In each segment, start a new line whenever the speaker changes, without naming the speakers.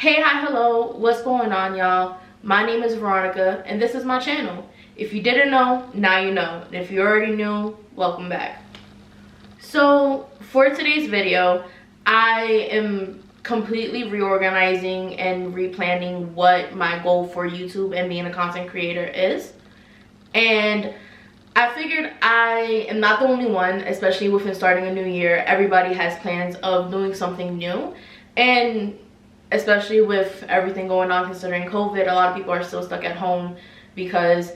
Hey, hi, hello, what's going on, y'all? My name is Veronica and this is my channel. If you didn't know, now you know. And if you already knew, welcome back. So for today's video, I am completely reorganizing and replanning what my goal for YouTube and being a content creator is. And I figured I am not the only one, especially within starting a new year. Everybody has plans of doing something new, and especially with everything going on considering COVID, a lot of people are still stuck at home because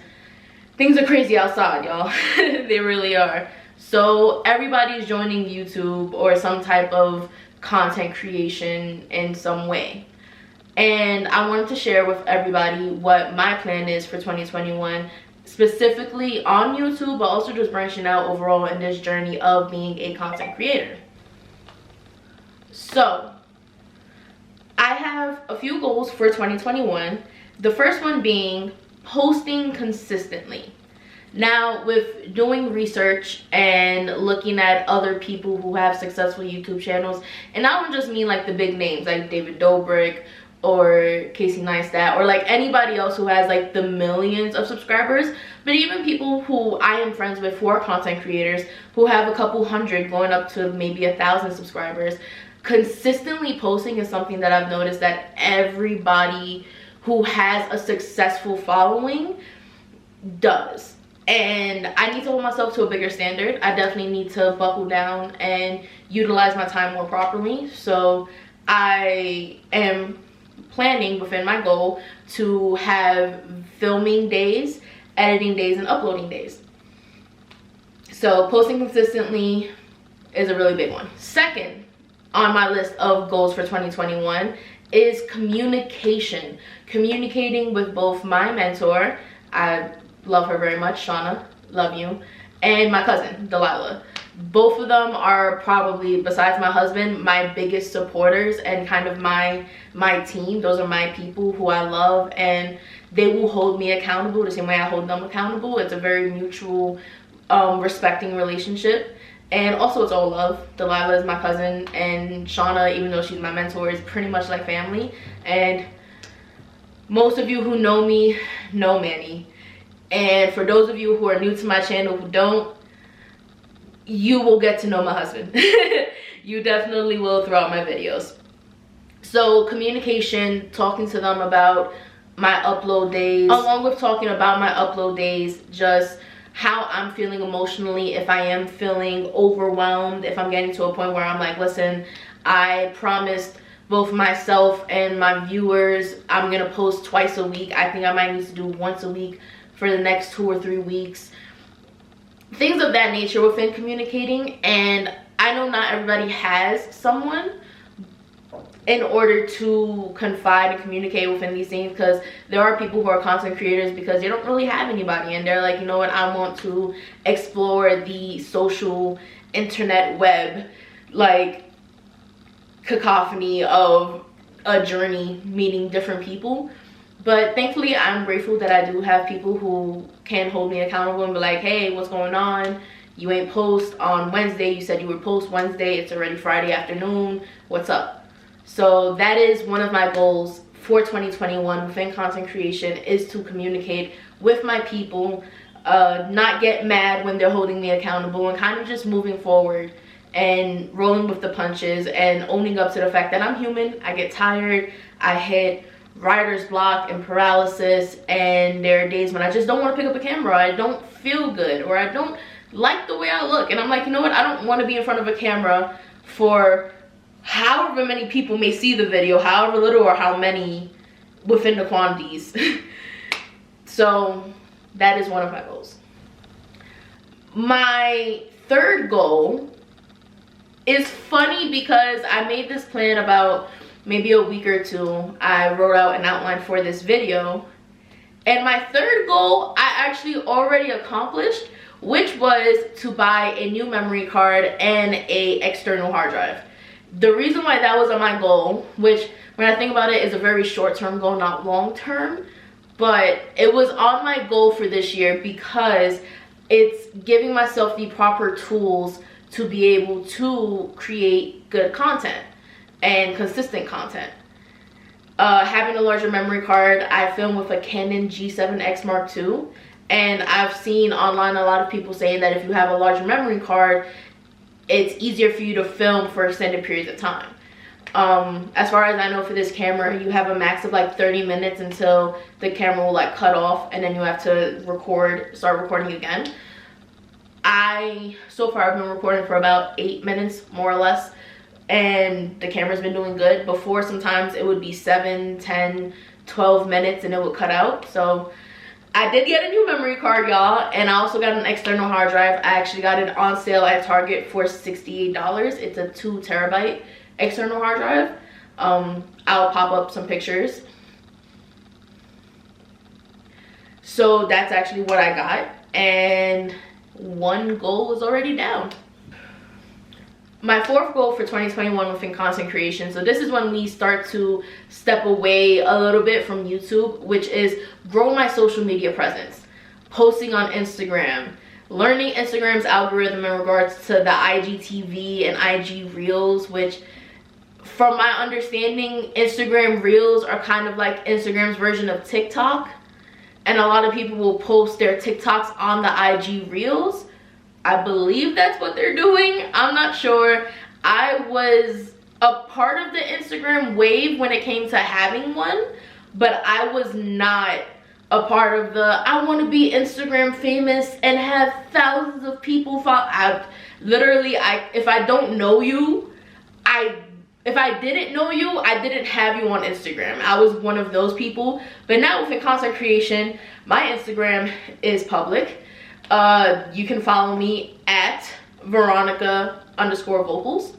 things are crazy outside, y'all. They really are. So everybody's joining YouTube or some type of content creation in some way. And I wanted to share with everybody what my plan is for 2021, specifically on YouTube, but also just branching out overall in this journey of being a content creator. So I have a few goals for 2021. The first one being posting consistently. Now, with doing research and looking at other people who have successful YouTube channels, and I don't just mean like the big names like David Dobrik or Casey Neistat or like anybody else who has like the millions of subscribers, but even people who I am friends with who are content creators who have a couple hundred going up to maybe 1,000 subscribers. Consistently posting is something that I've noticed that everybody who has a successful following does. And I need to hold myself to a bigger standard. I definitely need to buckle down and utilize my time more properly. So I am planning within my goal to have filming days, editing days, and uploading days. So posting consistently is a really big one. Second on my list of goals for 2021 is communication. Communicating with both my mentor, I love her very much, Shauna, love you, and my cousin, Delilah. Both of them are probably, besides my husband, my biggest supporters and kind of my team. Those are my people who I love, and they will hold me accountable the same way I hold them accountable. It's a very mutual, respecting relationship. And also it's all love. Delilah is my cousin, and Shauna, even though she's my mentor, is pretty much like family. And most of you who know me know Manny. And for those of you who are new to my channel who don't, you will get to know my husband. You definitely will throughout my videos. So communication, talking to them about my upload days, along with talking about my upload days, just how I'm feeling emotionally, if I am feeling overwhelmed, if I'm getting to a point where I'm like, listen, I promised both myself and my viewers I'm gonna post twice a week. I think I might need to do once a week for the next 2 or 3 weeks. Things of that nature within communicating. And I know not everybody has someone in order to confide and communicate within these things, because there are people who are content creators because they don't really have anybody, and they're like, you know what, I want to explore the social internet web, like cacophony of a journey meeting different people. But thankfully I'm grateful that I do have people who can hold me accountable and be like, hey, what's going on? You ain't post on Wednesday. You said you would post Wednesday. It's already Friday afternoon. What's up? So that is one of my goals for 2021 within content creation, is to communicate with my people, not get mad when they're holding me accountable, and kind of just moving forward and rolling with the punches and owning up to the fact that I'm human. I get tired. I hit writer's block and paralysis, and there are days when I just don't want to pick up a camera. I don't feel good, or I don't like the way I look, and I'm like, you know what, I don't want to be in front of a camera for however many people may see the video, however little or how many within the quantities. So that is one of my goals. My third goal is funny because I made this plan about maybe a week or two. I wrote out an outline for this video, and my third goal I actually already accomplished, which was to buy a new memory card and a external hard drive. The reason why that was on my goal, which when I think about it is a very short-term goal, not long-term, but it was on my goal for this year because it's giving myself the proper tools to be able to create good content and consistent content. Having a larger memory card, I film with a Canon G7X Mark II, and I've seen online a lot of people saying that if you have a larger memory card, it's easier for you to film for extended periods of time. As far as I know, for this camera, you have a max of like 30 minutes until the camera will like cut off, and then you have to start recording again. So far I've been recording for about 8 minutes, more or less, and the camera's been doing good. Before, sometimes it would be 7, 10, 12 minutes and it would cut out. So I did get a new memory card, y'all, and I also got an external hard drive. I actually got it on sale at Target for $68. It's a 2 terabyte external hard drive. I'll pop up some pictures. So that's actually what I got, and one goal is already down. My fourth goal for 2021 within content creation, so this is when we start to step away a little bit from YouTube, which is grow my social media presence, posting on Instagram, learning Instagram's algorithm in regards to the IGTV and IG Reels, which from my understanding, Instagram Reels are kind of like Instagram's version of TikTok, and a lot of people will post their TikToks on the IG Reels. I believe that's what they're doing. I'm not sure. I was a part of the Instagram wave when it came to having one, but I was not a part of the I want to be Instagram famous and have thousands of people follow. If I don't know you, if I didn't know you, I didn't have you on Instagram. I was one of those people. But now within content creation, my Instagram is public. You can follow me at Veronica_vocals.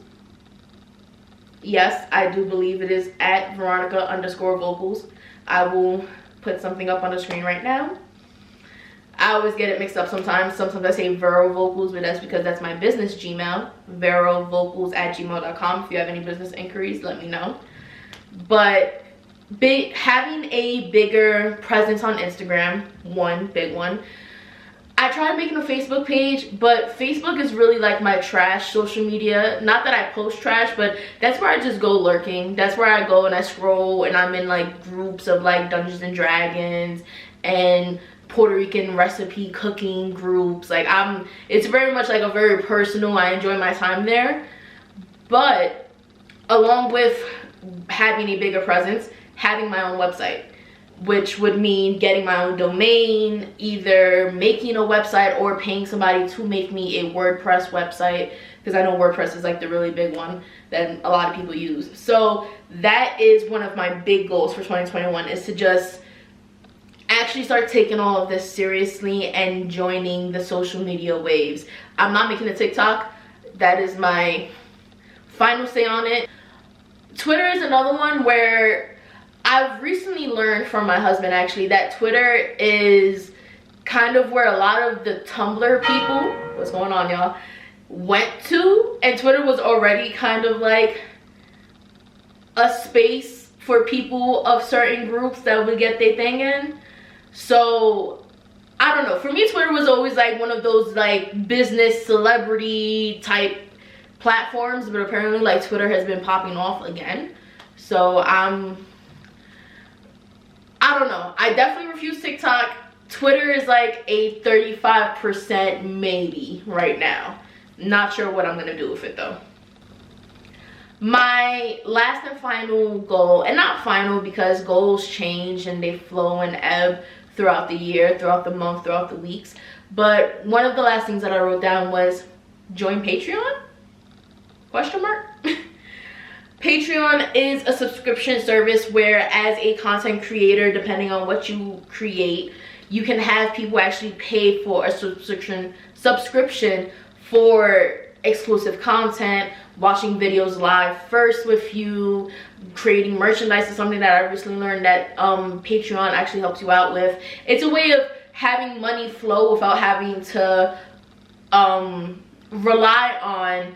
Yes, I do believe it is at Veronica_vocals. I will put something up on the screen right now. I always get it mixed up sometimes. Sometimes I say verovocals, but that's because that's my business Gmail, verovocals@gmail.com. If you have any business inquiries, let me know. But having a bigger presence on Instagram, one big one. I tried making a Facebook page, but Facebook is really like my trash social media. Not that I post trash, but that's where I just go lurking. That's where I go and I scroll, and I'm in like groups of like Dungeons and Dragons and Puerto Rican recipe cooking groups. Like it's very much like a very personal, I enjoy my time there. But along with having a bigger presence, having my own website, which would mean getting my own domain, either making a website or paying somebody to make me a WordPress website, because I know WordPress is like the really big one that a lot of people use. So that is one of my big goals for 2021, is to just actually start taking all of this seriously and joining the social media waves. I'm not making a TikTok. That is my final say on it. Twitter is another one where I've recently learned from my husband actually that Twitter is kind of where a lot of the Tumblr people, what's going on y'all, went to, and Twitter was already kind of like a space for people of certain groups that would get their thing in. So I don't know, for me Twitter was always like one of those like business celebrity type platforms, but apparently like Twitter has been popping off again. So I don't know, I definitely refuse TikTok. Twitter is like a 35% maybe right now. Not sure what I'm gonna do with it though. My last and final goal, and not final because goals change and they flow and ebb throughout the year, throughout the month, throughout the weeks, but one of the last things that I wrote down was join Patreon? Question mark? Patreon is a subscription service where, as a content creator, depending on what you create, you can have people actually pay for a subscription for exclusive content, watching videos live first with you, creating merchandise is something that I recently learned that Patreon actually helps you out with. It's a way of having money flow without having to rely on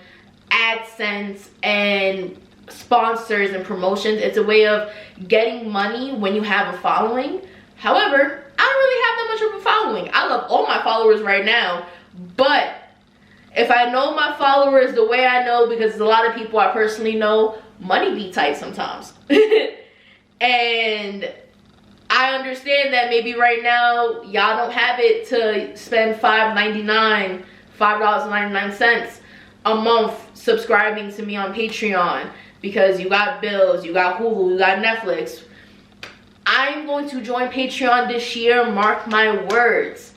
AdSense and sponsors and promotions. It's a way of getting money when you have a following. However, I don't really have that much of a following. I love all my followers right now, but if I know my followers the way I know, because a lot of people I personally know, money be tight sometimes. And I understand that maybe right now y'all don't have it to spend $5.99 a month subscribing to me on Patreon because you got bills, you got Hulu, you got Netflix. I'm going to join Patreon this year, mark my words.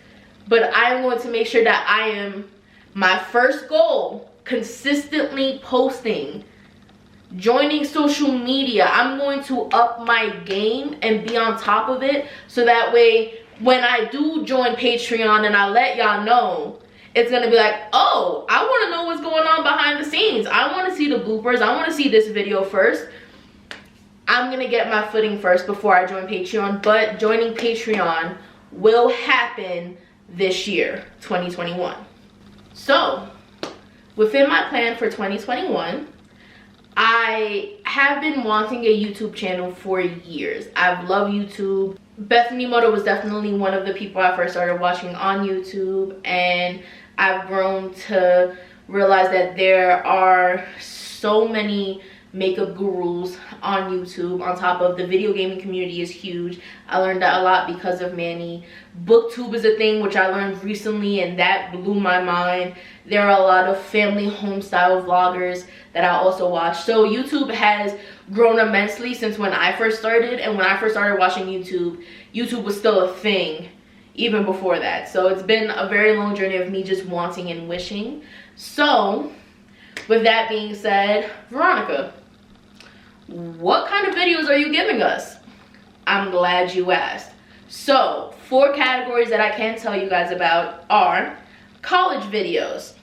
But I'm going to make sure that I am, my first goal, consistently posting, joining social media. I'm going to up my game and be on top of it, so that way when I do join Patreon and I let y'all know, it's gonna be like, oh, I want to know what's going on behind the scenes. I want to see the bloopers. I want to see this video first. I'm gonna get my footing first before I join Patreon. But joining Patreon will happen this year, 2021. So within my plan for 2021, I have been wanting a YouTube channel for years. I've loved YouTube. Bethany Moto was definitely one of the people I first started watching on YouTube, and I've grown to realize that there are so many makeup gurus on YouTube. On top of the video gaming community is huge. I learned that a lot because of Manny. Booktube is a thing which I learned recently, and that blew my mind. There are a lot of family home style vloggers that I also watch. So YouTube has grown immensely since when I first started, and when I first started watching YouTube, YouTube was still a thing even before that. So it's been a very long journey of me just wanting and wishing. So with that being said, Veronica, what kind of videos are you giving us? I'm glad you asked. So 4 categories that I can tell you guys about are college videos.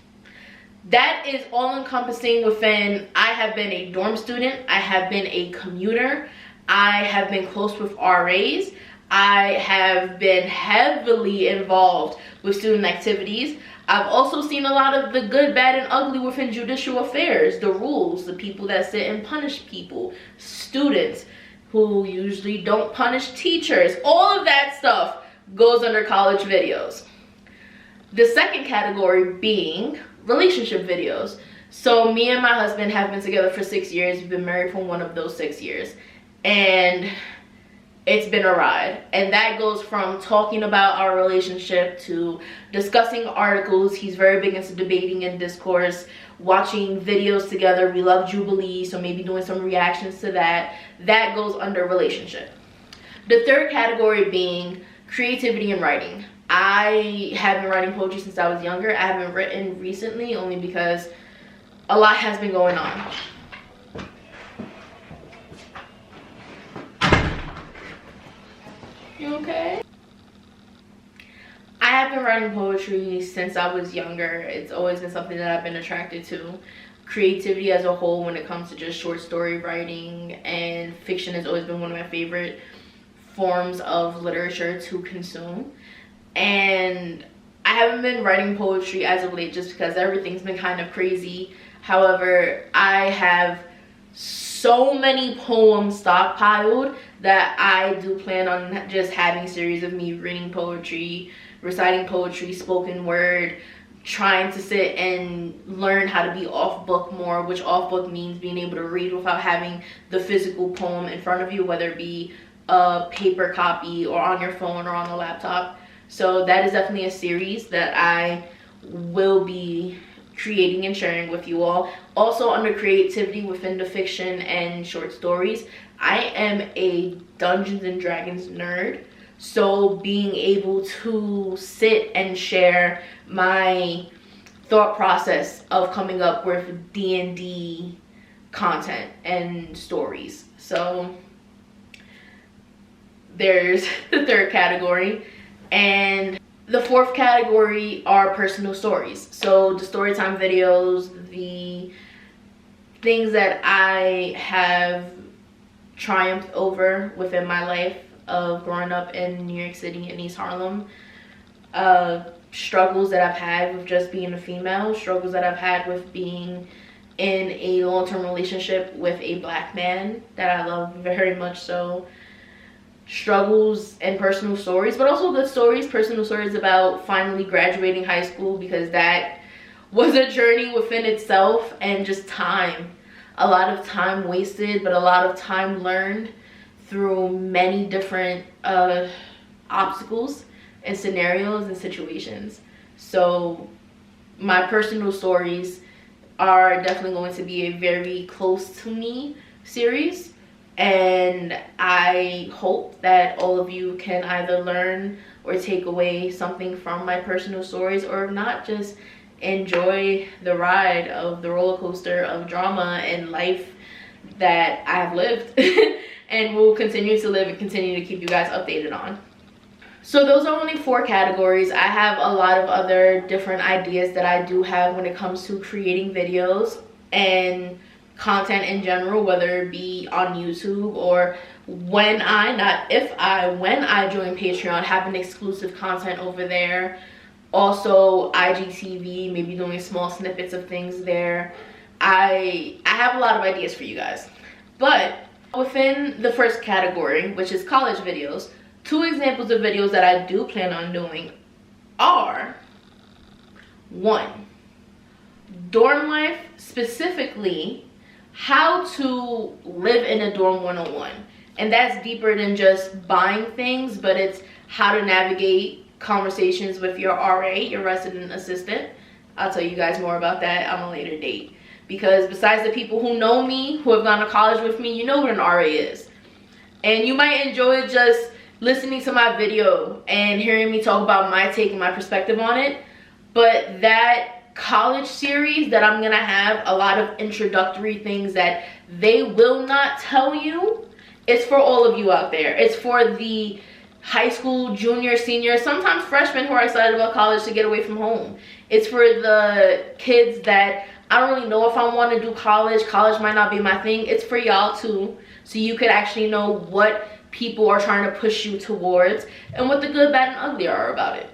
That is all encompassing within, I have been a dorm student, I have been a commuter, I have been close with RAs, I have been heavily involved with student activities. I've also seen a lot of the good, bad, and ugly within judicial affairs, the rules, the people that sit and punish people, students who usually don't punish teachers. All of that stuff goes under college videos. The second category being relationship videos. So me and my husband have been together for 6 years. We've been married for one of those 6 years. And it's been a ride, and that goes from talking about our relationship to discussing articles. He's very big into debating and discourse, watching videos together. We love Jubilee, so maybe doing some reactions to that. That goes under relationship. The third category being creativity and writing. I have been writing poetry since I was younger. I haven't written recently only because a lot has been going on. You okay? I have been writing poetry since I was younger. It's always been something that I've been attracted to. Creativity as a whole, when it comes to just short story writing and fiction, has always been one of my favorite forms of literature to consume. And I haven't been writing poetry as of late just because everything's been kind of crazy. However, I have so many poems stockpiled that I do plan on just having a series of me reading poetry, reciting poetry, spoken word, trying to sit and learn how to be off book more, which off book means being able to read without having the physical poem in front of you, whether it be a paper copy or on your phone or on a laptop. So that is definitely a series that I will be creating and sharing with you all. Also under creativity within the fiction and short stories, I am a Dungeons and Dragons nerd. So being able to sit and share my thought process of coming up with D&D content and stories. So there's the third category. And the fourth category are personal stories. So the storytime videos, the things that I have triumphed over within my life of growing up in New York City in East Harlem. Struggles that I've had with just being a female, struggles that I've had with being in a long-term relationship with a black man that I love very much so. Struggles and personal stories, but also good stories, personal stories about finally graduating high school, because that was a journey within itself, and just time. A lot of time wasted, but a lot of time learned through many different obstacles and scenarios and situations. So my personal stories are definitely going to be a very close to me series, and I hope that all of you can either learn or take away something from my personal stories, or if not, just enjoy the ride of the roller coaster of drama and life that I have lived and will continue to live and continue to keep you guys updated on. So those are only 4 categories. I have a lot of other different ideas that I do have when it comes to creating videos and content in general, whether it be on YouTube or when I join Patreon, having exclusive content over there. Also IGTV, maybe doing small snippets of things there. I have a lot of ideas for you guys. But within the first category, which is college videos, 2 examples of videos that I do plan on doing are 1, dorm life, specifically how to live in a dorm 101. And that's deeper than just buying things, but it's how to navigate conversations with your RA, your resident assistant. I'll tell you guys more about that on a later date, because besides the people who know me, who have gone to college with me, you know what an RA is. And you might enjoy just listening to my video and hearing me talk about my take and my perspective on it, but that college series that I'm gonna have a lot of introductory things that they will not tell you. It's for all of you out there. It's for the high school, junior, senior, sometimes freshmen who are excited about college to get away from home. It's for the kids that I don't really know if I want to do college. College might not be my thing. It's for y'all too, so you could actually know what people are trying to push you towards and what the good, bad, and ugly are about it.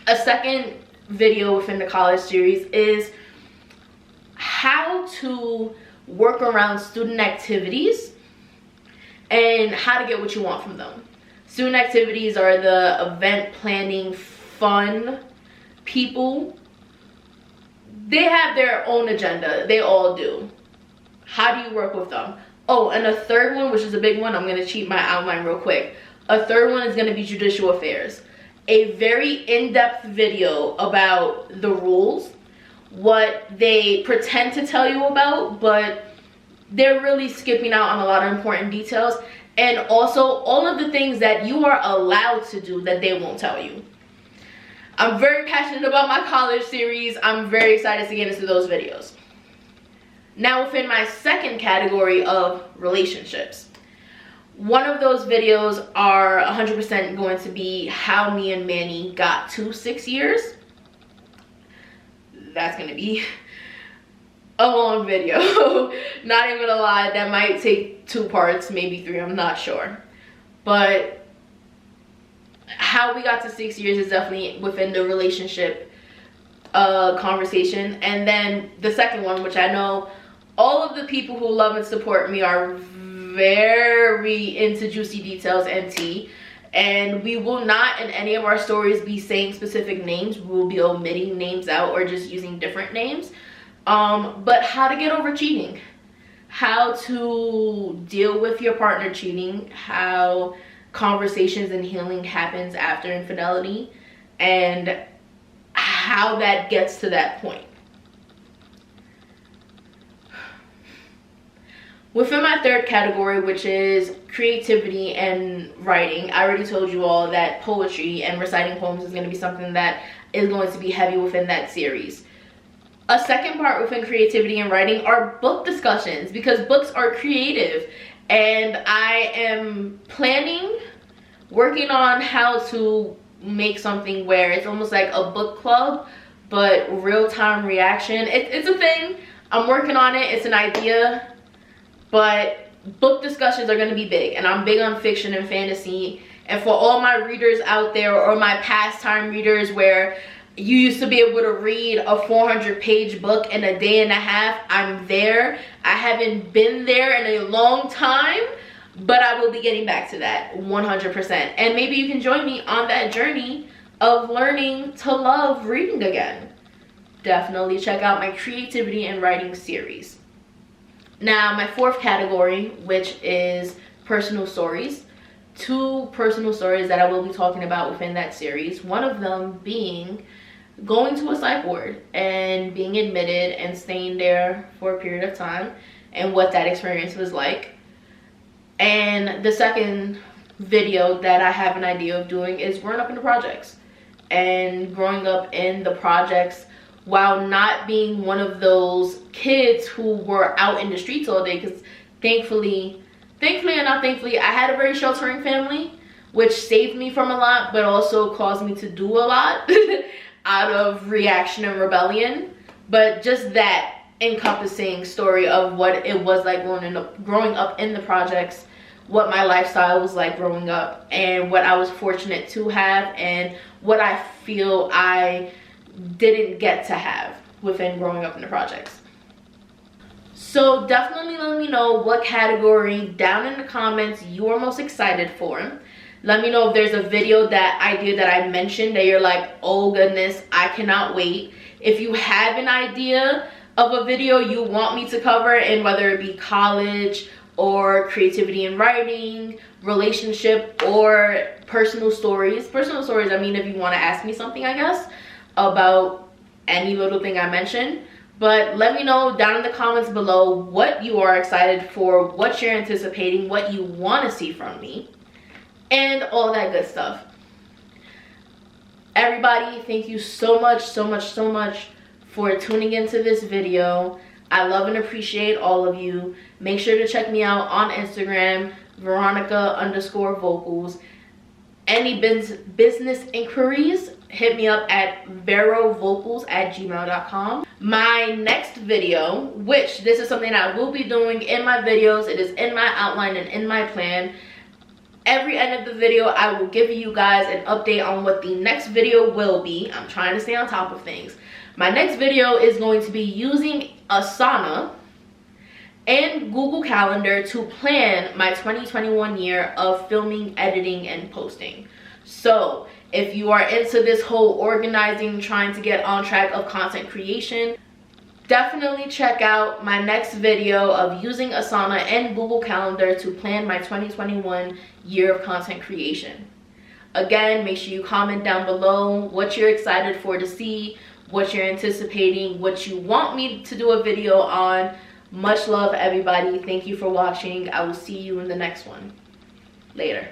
A second video within the college series is how to work around student activities and how to get what you want from them. Student activities are the event planning, fun people. They have their own agenda. They all do. How do you work with them? Oh, and a third one, which is a big one, I'm going to cheat my outline real quick. A third one is going to be judicial affairs. A very in-depth video about the rules, what they pretend to tell you about, but they're really skipping out on a lot of important details. And also all of the things that you are allowed to do that they won't tell you. I'm very passionate about my college series. I'm very excited to get into those videos. Now within my second category of relationships, one of those videos are 100% going to be how me and Manny got to 6 years. That's going to be a long video. Not even gonna lie, that might take 2 parts, maybe 3, I'm not sure. But how we got to 6 years is definitely within the relationship conversation. And then the second one, which I know all of the people who love and support me are very into juicy details and tea, and we will not in any of our stories be saying specific names. We will be omitting names out or just using different names. But how to get over cheating, how to deal with your partner cheating, how conversations and healing happens after infidelity, and how that gets to that point. Within my third category, which is creativity and writing, I already told you all that poetry and reciting poems is going to be something that is going to be heavy within that series. A second part within creativity and writing are book discussions, because books are creative, and I am working on how to make something where it's almost like a book club, but real-time reaction. It's a thing. I'm working on it. It's an idea. But book discussions are going to be big, and I'm big on fiction and fantasy. And for all my readers out there, or my pastime readers where you used to be able to read a 400-page book in a day and a half, I'm there. I haven't been there in a long time, but I will be getting back to that 100%. And maybe you can join me on that journey of learning to love reading again. Definitely check out my creativity and writing series. Now, my fourth category, which is personal stories. 2 personal stories that I will be talking about within that series. One of them being going to a psych ward and being admitted and staying there for a period of time and what that experience was like. And the second video that I have an idea of doing is growing up in the projects. And growing up in the projects while not being one of those kids who were out in the streets all day, because thankfully and not thankfully, I had a very sheltering family, which saved me from a lot, but also caused me to do a lot out of reaction and rebellion. But just that encompassing story of what it was like growing up in the projects, what my lifestyle was like growing up, and what I was fortunate to have, and what I feel I didn't get to have within growing up in the projects. So definitely let me know what category down in the comments you are most excited for. Let me know if there's a video idea that I mentioned that you're like, oh goodness, I cannot wait. If you have an idea of a video you want me to cover, and whether it be college or creativity and writing, relationship, or personal stories. Personal stories, I mean, if you want to ask me something, I guess, about any little thing I mentioned. But let me know down in the comments below what you are excited for, what you're anticipating, what you want to see from me, and all that good stuff. Everybody, thank you so much for tuning into this video. I love and appreciate all of you. Make sure to check me out on Instagram, Veronica_vocals. Any business inquiries, hit me up at verovocals@gmail.com. My next video, which this is something I will be doing in my videos, it is in my outline and in my plan. Every end of the video, I will give you guys an update on what the next video will be. I'm trying to stay on top of things. My next video is going to be using Asana and Google Calendar to plan my 2021 year of filming, editing, and posting. So if you are into this whole organizing, trying to get on track of content creation, definitely check out my next video of using Asana and Google Calendar to plan my 2021 year of content creation. Again, make sure you comment down below what you're excited for to see, what you're anticipating, what you want me to do a video on. Much love, everybody. Thank you for watching. I will see you in the next one. Later.